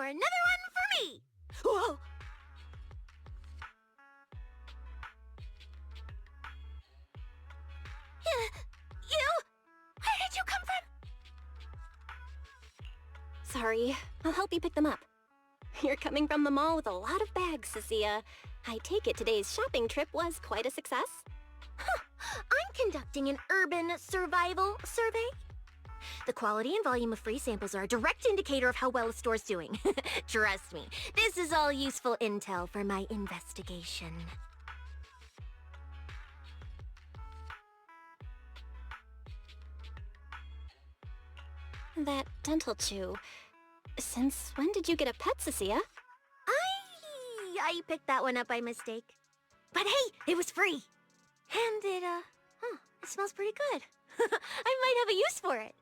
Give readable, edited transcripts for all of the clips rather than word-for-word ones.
another one for me! Whoa! You? Where did you come from? Sorry, I'll help you pick them up. You're coming from the mall with a lot of bags, Cissia. I take it today's shopping trip was quite a success? Huh. I'm conducting an urban survival survey. The quality and volume of free samples are a direct indicator of how well a store's doing. Trust me, this is all useful intel for my investigation. That dental chew. Since when did you get a pet, Cissia? I picked that one up by mistake. But hey, it was free. And it smells pretty good. I might have a use for it.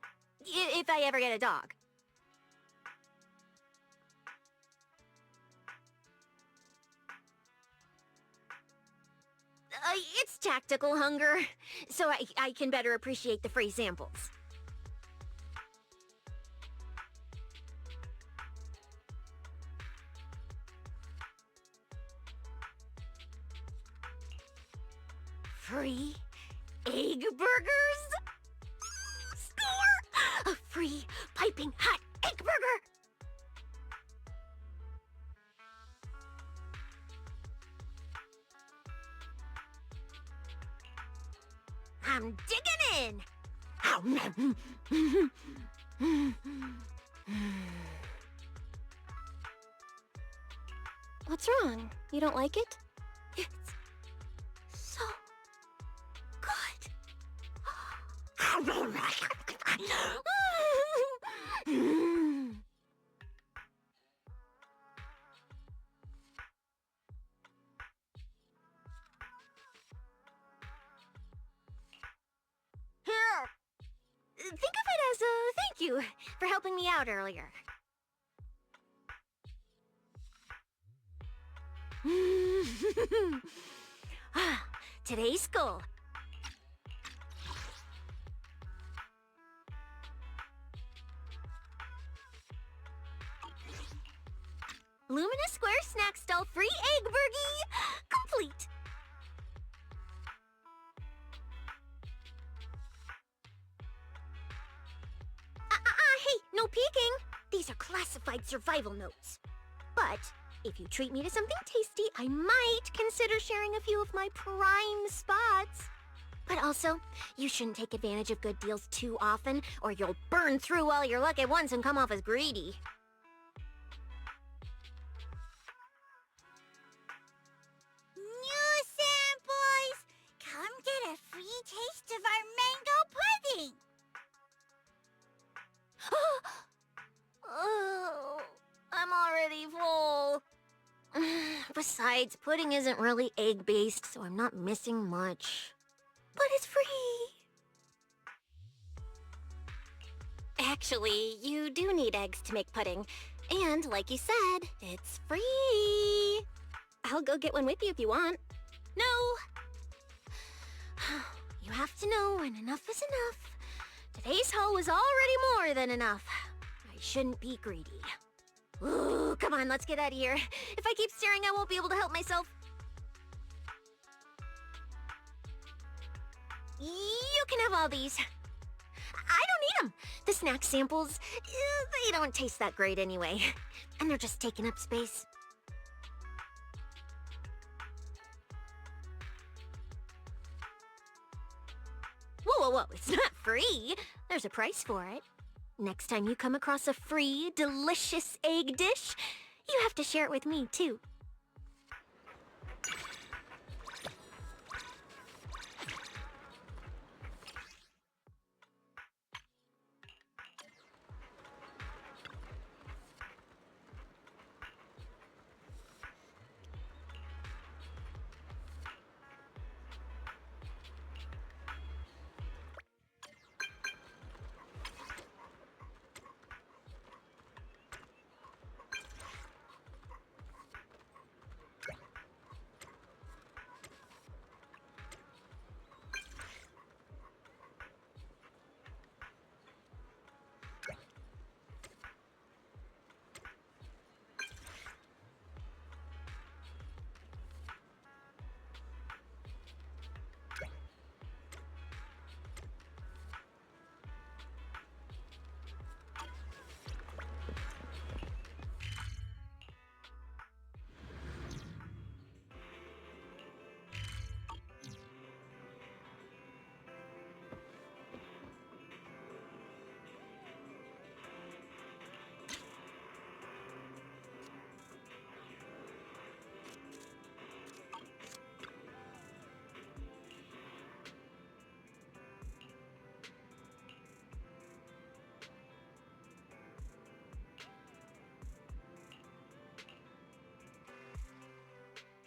If I ever get a dog. It's tactical hunger, so I can better appreciate the free samples. Free egg burgers? Score! A free piping hot egg burger! I'm digging in! What's wrong? You don't like it? It's so good. Here. Think of it as a thank you for helping me out earlier. Today's goal. Luminous Square Snack Stall free egg burgie complete. Hey, no peeking. These are classified survival notes. But if you treat me to something tasty, I might consider sharing a few of my prime spots. But also, you shouldn't take advantage of good deals too often, or you'll burn through all your luck at once and come off as greedy. New samples! Come get a free taste of our mango pudding! Oh, I'm already full. Besides, pudding isn't really egg-based, so I'm not missing much. But it's free! Actually, you do need eggs to make pudding. And like you said, it's free. I'll go get one with you if you want. No! You have to know when enough is enough. Today's haul was already more than enough. I shouldn't be greedy. Ooh, come on, let's get out of here. If I keep staring, I won't be able to help myself. You can have all these. I don't need them. The snack samples, they don't taste that great anyway. And they're just taking up space. Whoa, whoa, whoa, it's not free. There's a price for it. Next time you come across a free, delicious egg dish, you have to share it with me, too.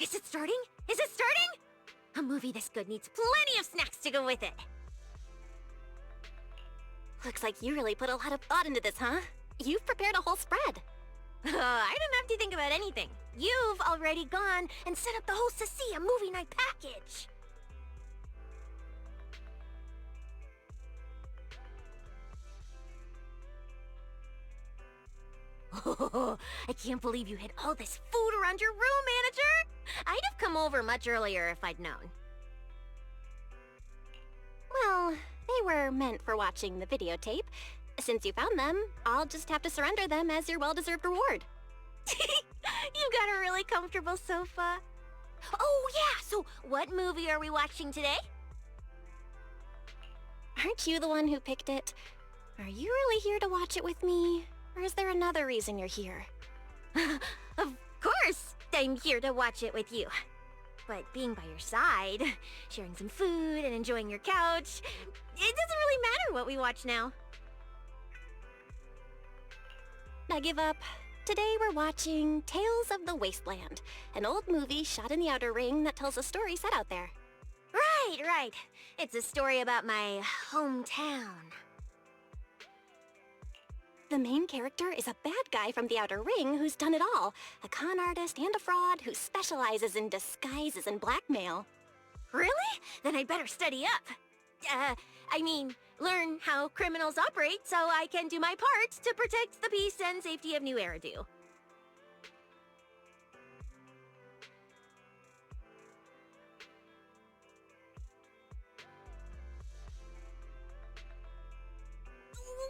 Is it starting? Is it starting? A movie this good needs plenty of snacks to go with it. Looks like you really put a lot of thought into this, huh? You've prepared a whole spread. I don't have to think about anything. You've already gone and set up the whole Cissia movie night package. Oh, I can't believe you hid all this food around your room, manager! I'd have come over much earlier if I'd known. Well, they were meant for watching the videotape. Since you found them, I'll just have to surrender them as your well-deserved reward. You got a really comfortable sofa. Oh yeah, so what movie are we watching today? Aren't you the one who picked it? Are you really here to watch it with me? Or is there another reason you're here? Of course, I'm here to watch it with you. But being by your side, sharing some food and enjoying your couch, it doesn't really matter what we watch now. I give up. Today we're watching Tales of the Wasteland, an old movie shot in the Outer Ring that tells a story set out there. Right. It's a story about my hometown. The main character is a bad guy from the Outer Ring who's done it all. A con artist and a fraud who specializes in disguises and blackmail. Really? Then I'd better study up. Learn how criminals operate so I can do my part to protect the peace and safety of New Eridu.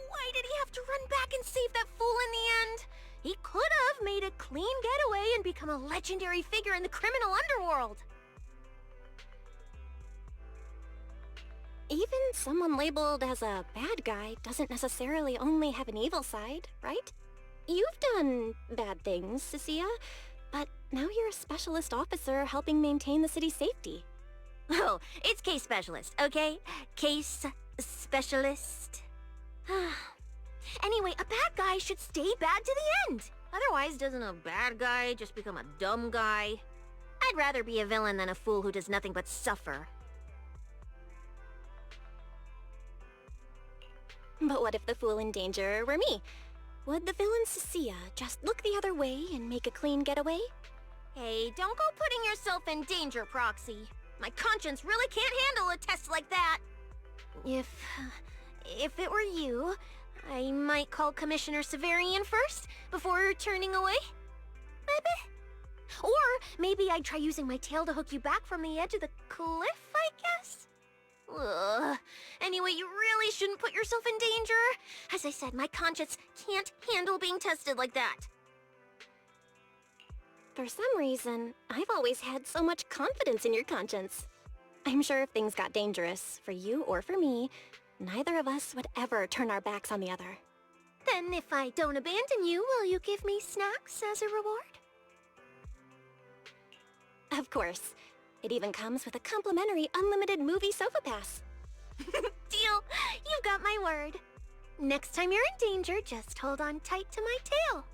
Why did he have to run back and save that fool in the end? He could have made a clean getaway and become a legendary figure in the criminal underworld. Even someone labeled as a bad guy doesn't necessarily only have an evil side, right? You've done bad things, Cissia, but now you're a specialist officer helping maintain the city's safety. Oh, it's case specialist, okay? Case specialist. Anyway, a bad guy should stay bad to the end. Otherwise, doesn't a bad guy just become a dumb guy? I'd rather be a villain than a fool who does nothing but suffer. But what if the fool in danger were me? Would the villain Cissia just look the other way and make a clean getaway? Hey, don't go putting yourself in danger, Proxy. My conscience really can't handle a test like that. If it were you, I might call Commissioner Severian first, before turning away. Maybe? Or maybe I'd try using my tail to hook you back from the edge of the cliff, I guess? Ugh. Anyway, you really shouldn't put yourself in danger. As I said, my conscience can't handle being tested like that. For some reason, I've always had so much confidence in your conscience. I'm sure if things got dangerous, for you or for me, neither of us would ever turn our backs on the other. Then if I don't abandon you, will you give me snacks as a reward? Of course. It even comes with a complimentary unlimited movie sofa pass. Deal! You've got my word. Next time you're in danger, just hold on tight to my tail.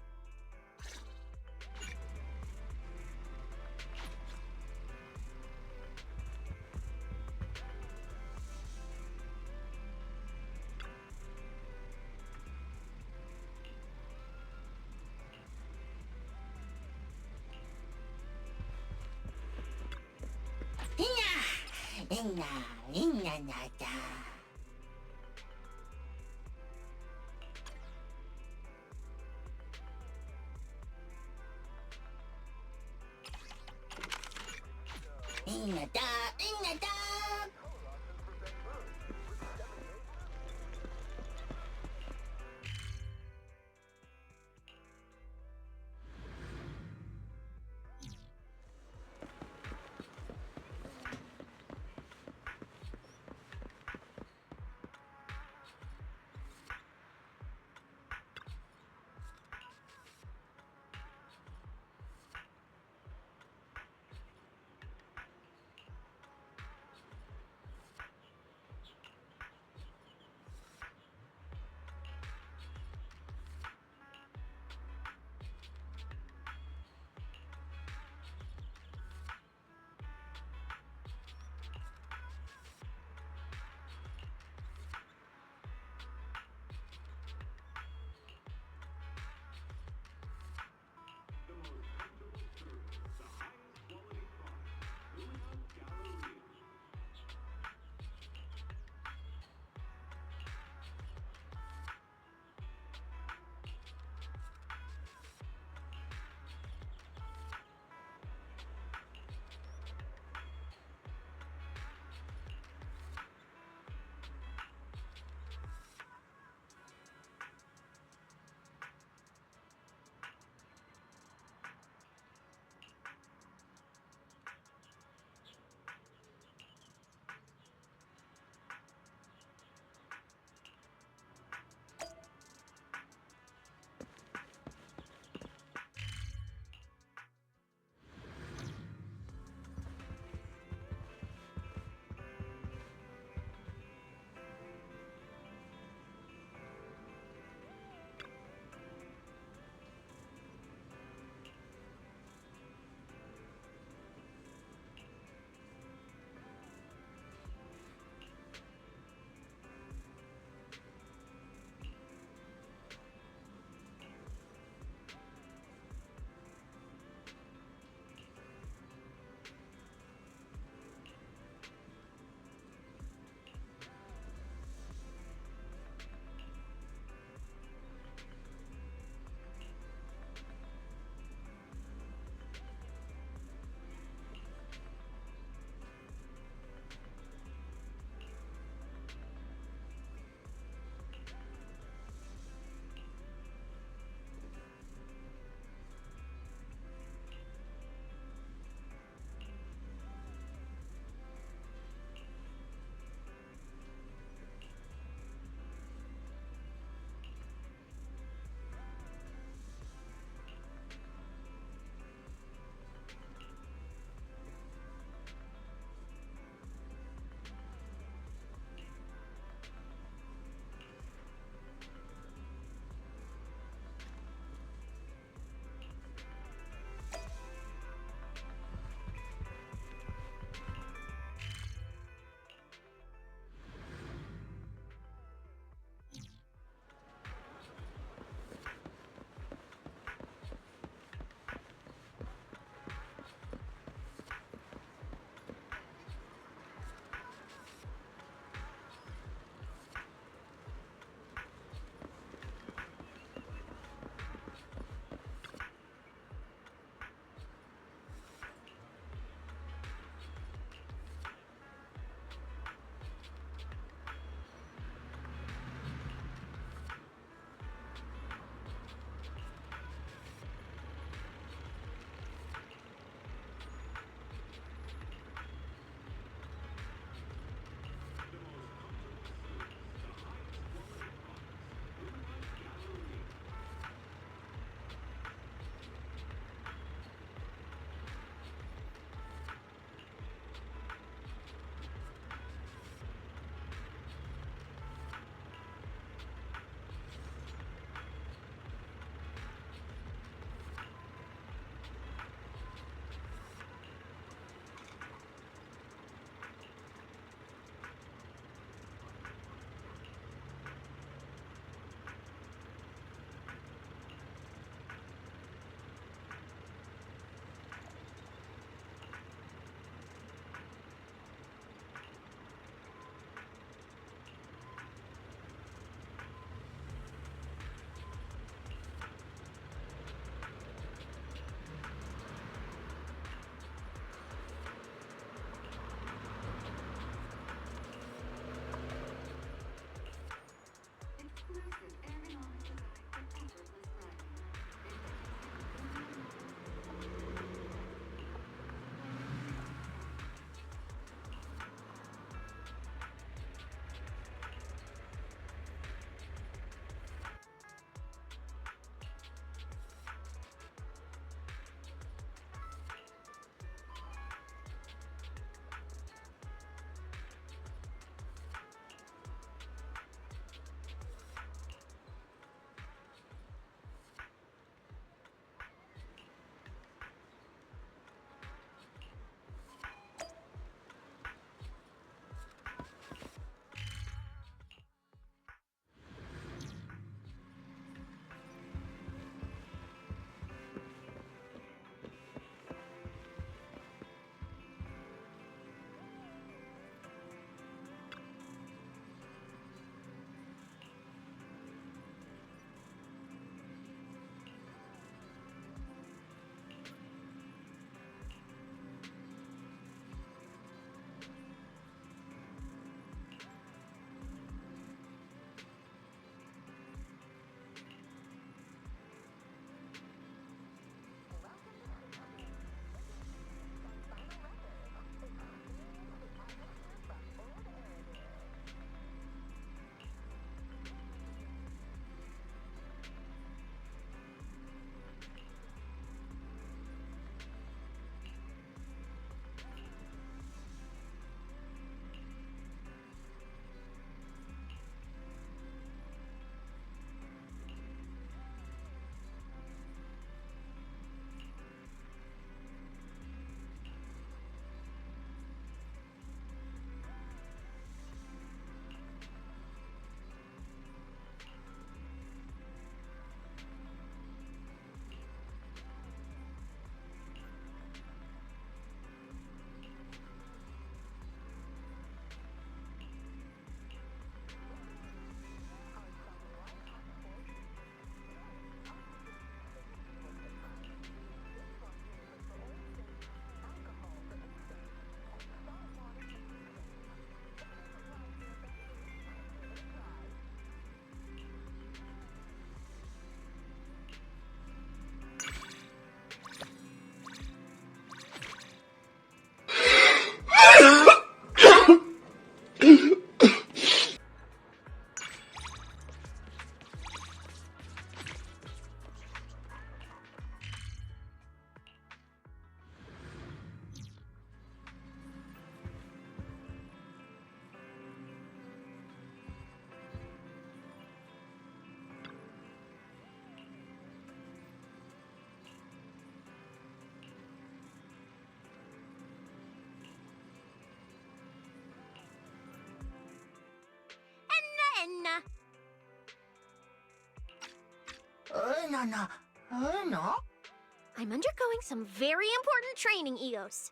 I'm undergoing some very important training, Eos.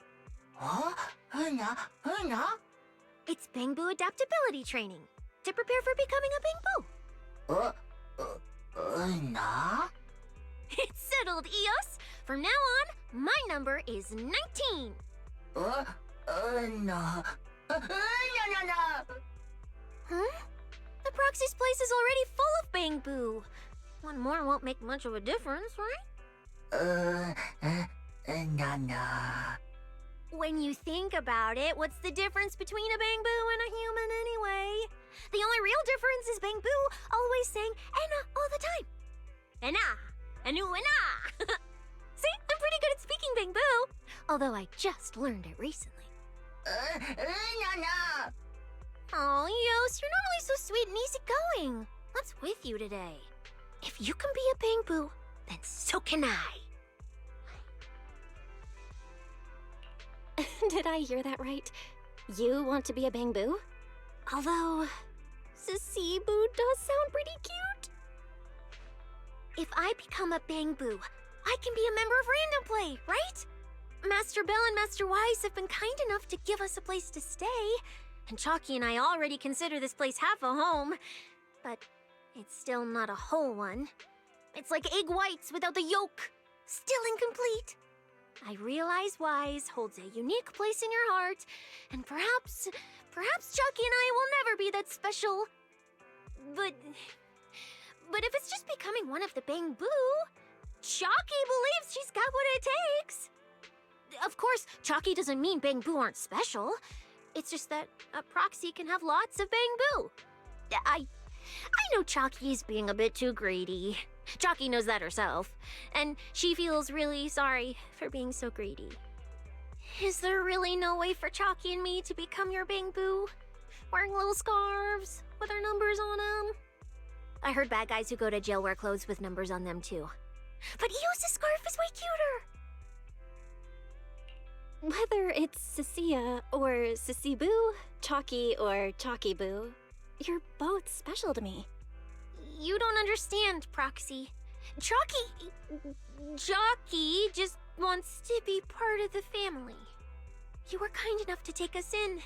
It's Bangboo adaptability training to prepare for becoming a Bangboo. It's settled, Eos. From now on, my number is 19. Huh? The Proxy's place is already full of Bangboo. One more won't make much of a difference, right? When you think about it, what's the difference between a Bangboo and a human anyway? The only real difference is Bangboo always saying Anna all the time. Anna, Anu, Anna. See, I'm pretty good at speaking Bangboo. Although I just learned it recently. Oh, Yos, you're normally so sweet and easygoing. What's with you today? If you can be a Bangboo, then so can I. Did I hear that right? You want to be a Bangboo? Although, Cissiboo does sound pretty cute. If I become a Bangboo, I can be a member of Random Play, right? Master Bell and Master Wise have been kind enough to give us a place to stay, and Chalky and I already consider this place half a home, but it's still not a whole one. It's like egg whites without the yolk, still incomplete. I realize Wise holds a unique place in your heart, and perhaps Chalky and I will never be that special. But if it's just becoming one of the Bangboo, Chalky believes she's got what it takes. Of course, Chalky doesn't mean Bangboo aren't special. It's just that a Proxy can have lots of Bangboo. I know Chalky is being a bit too greedy. Chalky knows that herself, and she feels really sorry for being so greedy. Is there really no way for Chalky and me to become your Bangboo? Wearing little scarves with our numbers on them? I heard bad guys who go to jail wear clothes with numbers on them too. But Eos' scarf is way cuter! Whether it's Cissia or Cissiboo, Chalky or Chalkyboo, you're both special to me. You don't understand, Proxy. Chalky just wants to be part of the family. You were kind enough to take us in,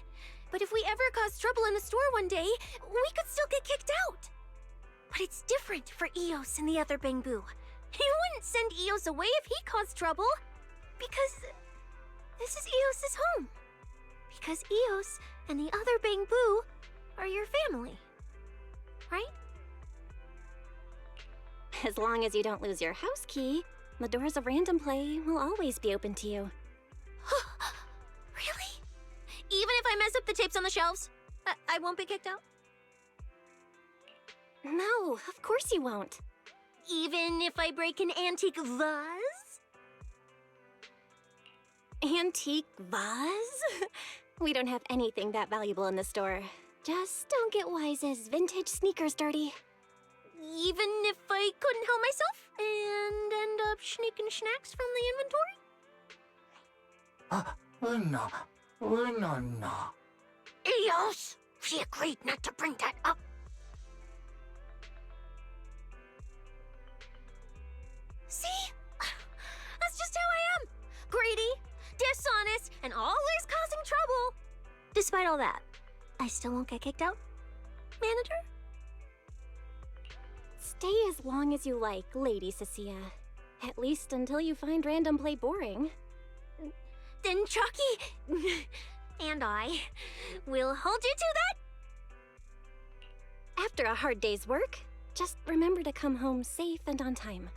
but if we ever cause trouble in the store one day, we could still get kicked out. But it's different for Eos and the other Bangboo. You wouldn't send Eos away if he caused trouble, because this is Eos' home. Because Eos and the other Bangboo are your family, right? As long as you don't lose your house key, the doors of Random Play will always be open to you. Really? Even if I mess up the tapes on the shelves, I won't be kicked out? No, of course you won't. Even if I break an antique vase? Antique vase? We don't have anything that valuable in the store. Just don't get Wise's vintage sneakers dirty. Even if I couldn't help myself and end up sneaking snacks from the inventory? No. Eos! She agreed not to bring that up. See? That's just how I am. Greedy, dishonest, and always causing trouble. Despite all that, I still won't get kicked out, Manager? Stay as long as you like, Lady Cissia. At least until you find Random Play boring. Then Chalky and I will hold you to that. After a hard day's work, just remember to come home safe and on time.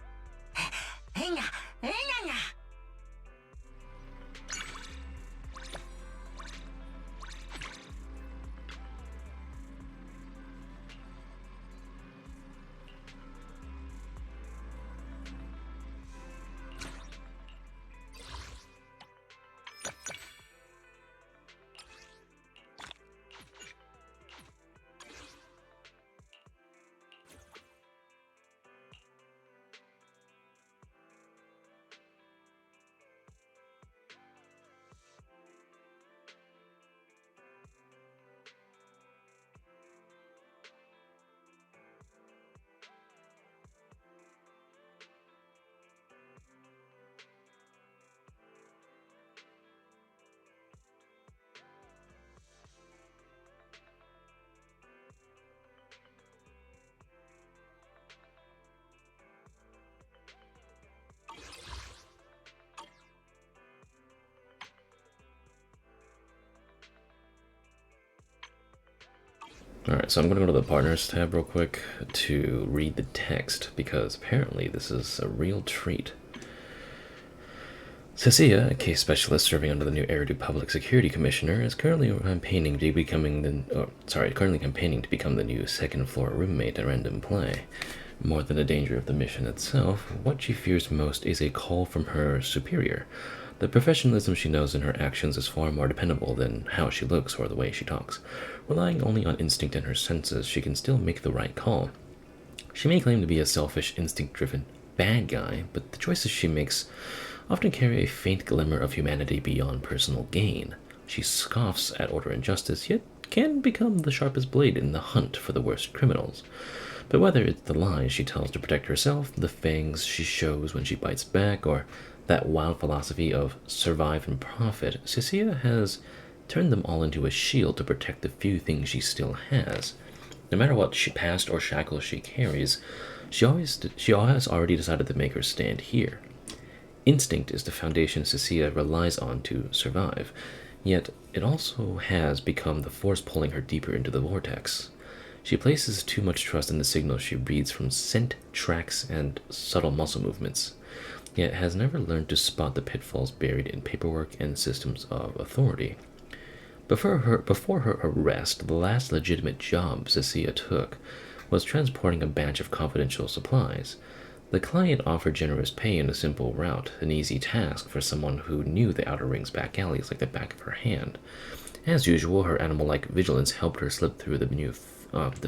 Alright, so I'm going to go to the Partners tab real quick to read the text, because apparently this is a real treat. Cissia, a case specialist serving under the new Narrated Public Security Commissioner, is currently campaigning to become the new second-floor roommate at Random Play. More than the danger of the mission itself, what she fears most is a call from her superior. The professionalism she knows in her actions is far more dependable than how she looks or the way she talks. Relying only on instinct and her senses, she can still make the right call. She may claim to be a selfish, instinct-driven bad guy, but the choices she makes often carry a faint glimmer of humanity beyond personal gain. She scoffs at order and justice, yet can become the sharpest blade in the hunt for the worst criminals. But whether it's the lies she tells to protect herself, the fangs she shows when she bites back, or that wild philosophy of survive and profit, Cissia has turned them all into a shield to protect the few things she still has. No matter what past or shackles she carries, she has already decided to make her stand here. Instinct is the foundation Cissia relies on to survive, yet it also has become the force pulling her deeper into the vortex. She places too much trust in the signals she reads from scent, tracks, and subtle muscle movements, yet has never learned to spot the pitfalls buried in paperwork and systems of authority. Before her arrest, the last legitimate job Cissia took was transporting a batch of confidential supplies. The client offered generous pay and a simple route, an easy task for someone who knew the Outer Ring's back alleys like the back of her hand. As usual, her animal-like vigilance helped her slip through the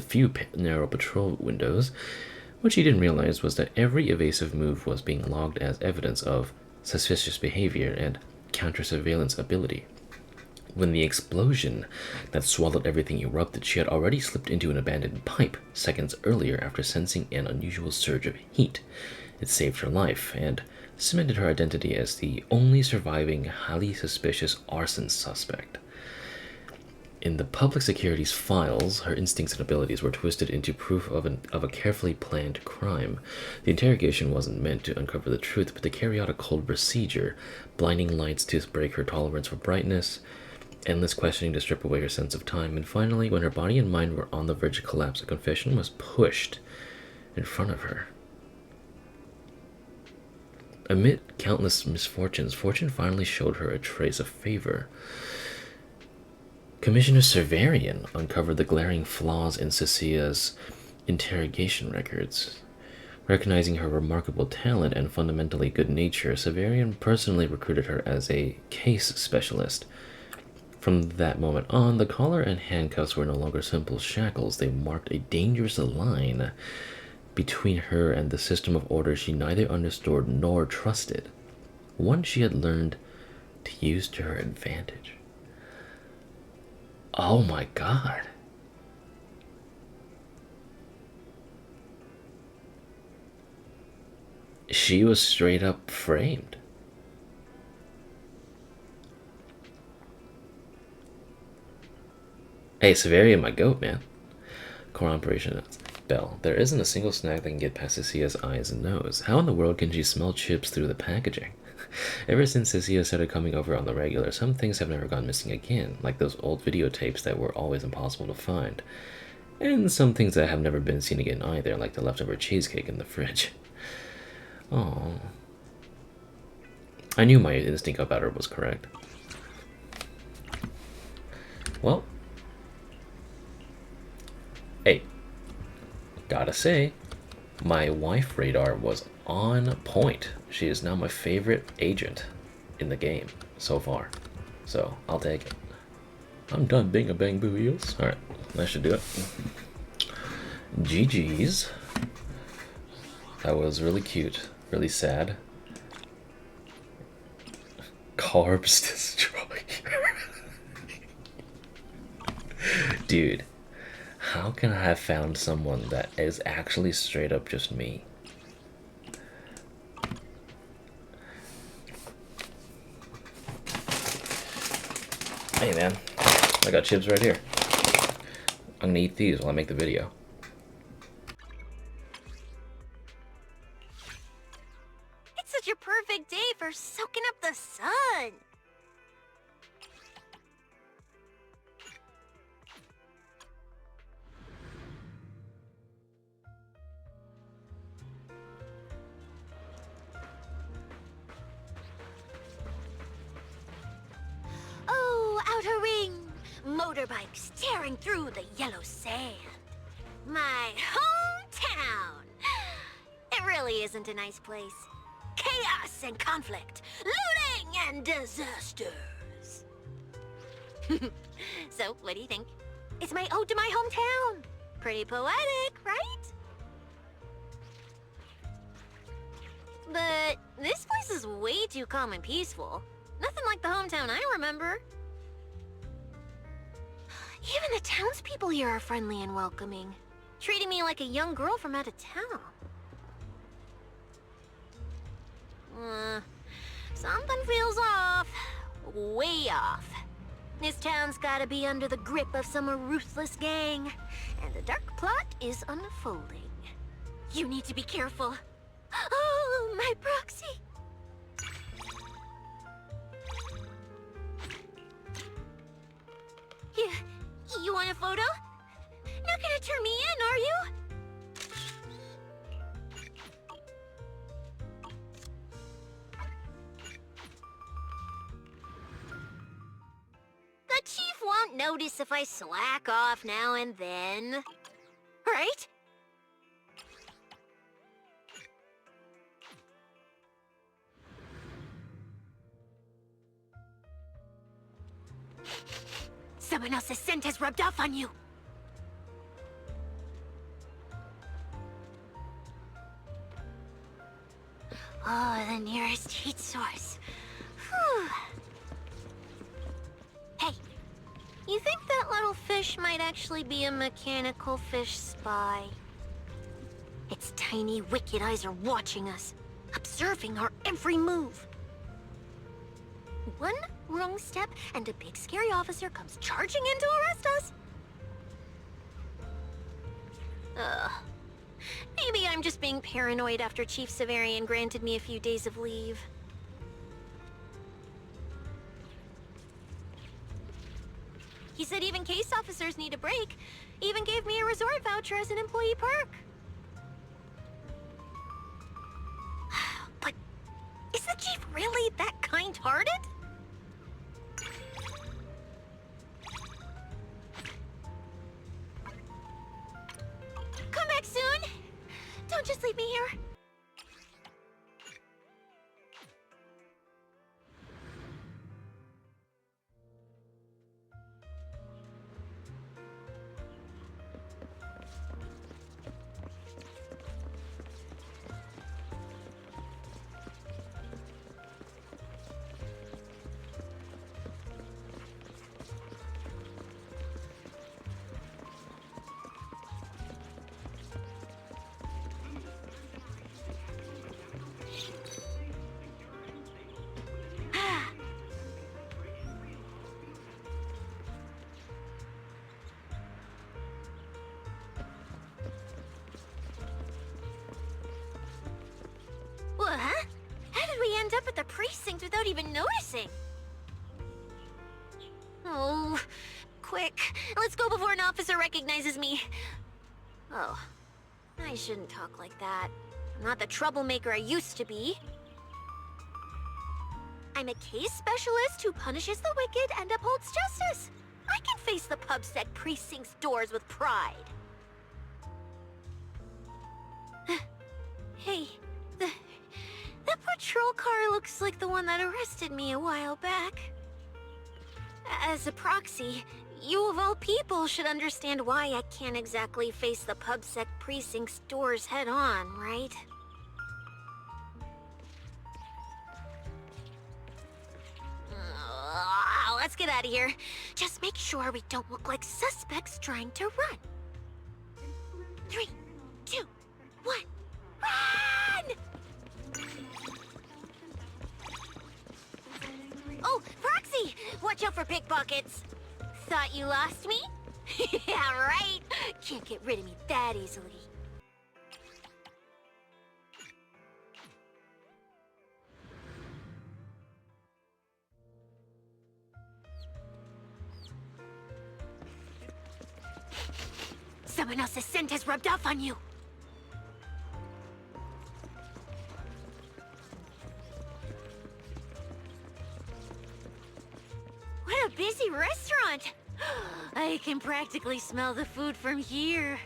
few narrow patrol windows. What she didn't realize was that every evasive move was being logged as evidence of suspicious behavior and counter-surveillance ability. When the explosion that swallowed everything erupted, she had already slipped into an abandoned pipe seconds earlier after sensing an unusual surge of heat. It saved her life and cemented her identity as the only surviving, highly suspicious arson suspect. In the public security's files, her instincts and abilities were twisted into proof of a carefully planned crime. The interrogation wasn't meant to uncover the truth, but to carry out a cold procedure, blinding lights to break her tolerance for brightness, endless questioning to strip away her sense of time, and finally, when her body and mind were on the verge of collapse, a confession was pushed in front of her. Amid countless misfortunes, fortune finally showed her a trace of favor. Commissioner Severian uncovered the glaring flaws in Cissia's interrogation records. Recognizing her remarkable talent and fundamentally good nature, Severian personally recruited her as a case specialist. From that moment on, the collar and handcuffs were no longer simple shackles. They marked a dangerous line between her and the system of order she neither understood nor trusted, one she had learned to use to her advantage. Oh my god. She was straight up framed. Hey, Severian, my goat, man. Core operation bell. There isn't a single snack that can get past Cissia's eyes and nose. How in the world can she smell chips through the packaging? Ever since Cissia started coming over on the regular, some things have never gone missing again, like those old videotapes that were always impossible to find. And some things that have never been seen again either, like the leftover cheesecake in the fridge. Oh, I knew my instinct about her was correct. Well, hey, gotta say, my wife radar was on point. She is now my favorite agent in the game so far, so I'll take it. I'm done being a bang boo eels. Alright, that should do it. GG's. That was really cute, really sad. Carbs destroy. Dude, how can I have found someone that is actually straight up just me? Hey man, I got chips right here. I'm gonna eat these while I make the video. It's such a perfect day for soaking up the sun. motorbikes tearing through the yellow sand. My hometown! It really isn't a nice place. Chaos and conflict, looting and disasters. So, what do you think? It's my ode to my hometown. Pretty poetic, right? But this place is way too calm and peaceful. Nothing like the hometown I remember. Even the townspeople here are friendly and welcoming, treating me like a young girl from out of town. Something feels off. Way off. This town's gotta be under the grip of some ruthless gang, and a dark plot is unfolding. You need to be careful. Oh, my proxy! You want a photo? Not gonna turn me in, are you? The chief won't notice if I slack off now and then. Right? Someone else's scent has rubbed off on you. Oh, the nearest heat source. Whew. Hey, you think that little fish might actually be a mechanical fish spy? Its tiny, wicked eyes are watching us, observing our every move. One wrong step, and a big scary officer comes charging in to arrest us. Maybe I'm just being paranoid after Chief Severian granted me a few days of leave. He said even case officers need a break. Even gave me a resort voucher as an employee perk. But is the chief really that kind-hearted? Come back soon! Don't just leave me here. What? How did we end up at the precinct without even noticing? Oh, quick. Let's go before an officer recognizes me. Oh, I shouldn't talk like that. I'm not the troublemaker I used to be. I'm a case specialist who punishes the wicked and upholds justice. I can face the PubSec precinct's doors with pride. Hey, the patrol car looks like the one that arrested me a while back. As a proxy, you of all people should understand why I can't exactly face the PubSec precinct's doors head on, right? Let's get out of here. Just make sure we don't look like suspects trying to run. 3, 2, 1, run! Oh, Proxy! Watch out for pickpockets. Thought you lost me? Yeah, right? Can't get rid of me that easily. Someone else's scent has rubbed off on you. What a busy restaurant! I can practically smell the food from here.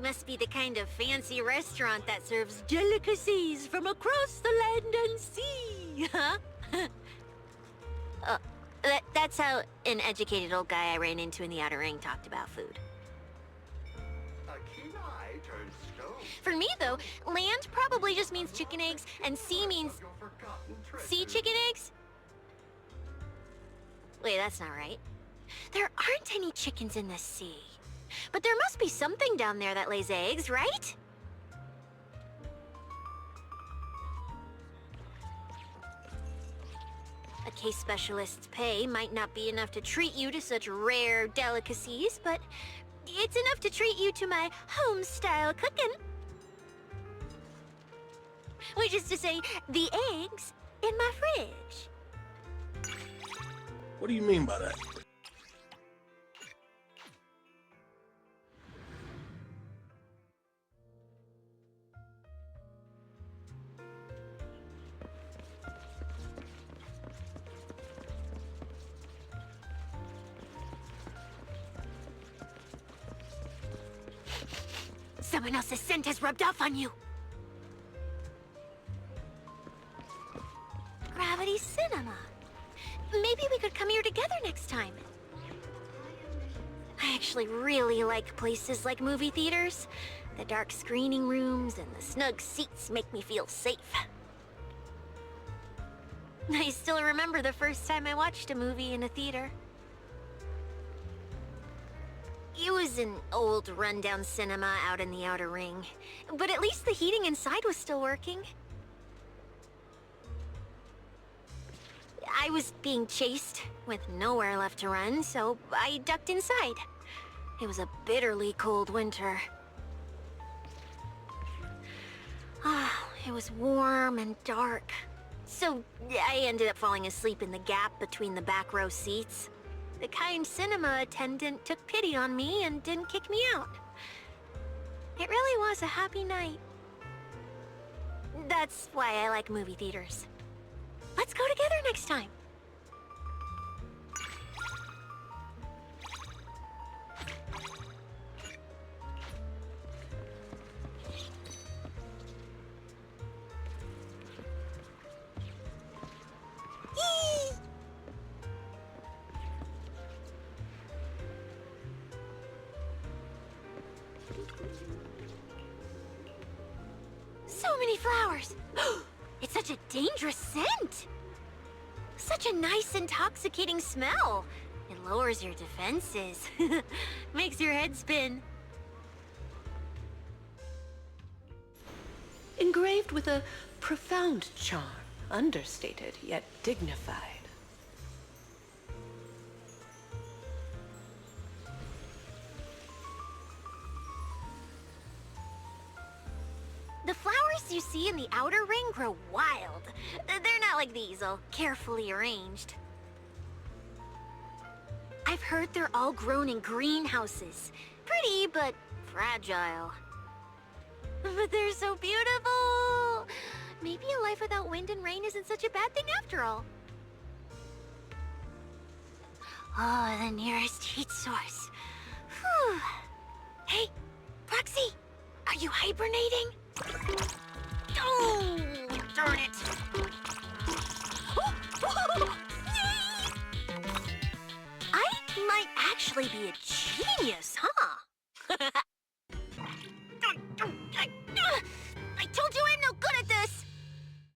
Must be the kind of fancy restaurant that serves delicacies from across the land and sea, huh? That's how an educated old guy I ran into in the Outer Ring talked about food. A keen eye turns stone. For me, though, land probably just means chicken eggs, and sea means Your forgotten sea treasures. chicken eggs? Wait, that's not right. There aren't any chickens in the sea. But there must be something down there that lays eggs, right? A case specialist's pay might not be enough to treat you to such rare delicacies, but it's enough to treat you to my home-style cooking. Which is to say, the eggs in my fridge. What do you mean by that? Someone else's scent has rubbed off on you. Gravity Cinema. Maybe we could come here together next time. I actually really like places like movie theaters. The dark screening rooms and the snug seats make me feel safe. I still remember the first time I watched a movie in a theater. It was an old rundown cinema out in the Outer Ring, but at least the heating inside was still working. I was being chased with nowhere left to run, so I ducked inside. It was a bitterly cold winter. It was warm and dark, so I ended up falling asleep in the gap between the back row seats. The kind cinema attendant took pity on me and didn't kick me out. It really was a happy night. That's why I like movie theaters. Let's go together next time. So many flowers! It's such a dangerous scent! Such a nice, intoxicating smell. It lowers your defenses. Makes your head spin. Engraved with a profound charm, understated yet dignified. The flowers you see in the Outer Ring grow wild. They're not like these, all carefully arranged. I've heard they're all grown in greenhouses. Pretty, but fragile. But they're so beautiful! Maybe a life without wind and rain isn't such a bad thing after all. Oh, the nearest heat source. Whew. Hey, Proxy, are you hibernating? Oh, darn it! I might actually be a genius, huh?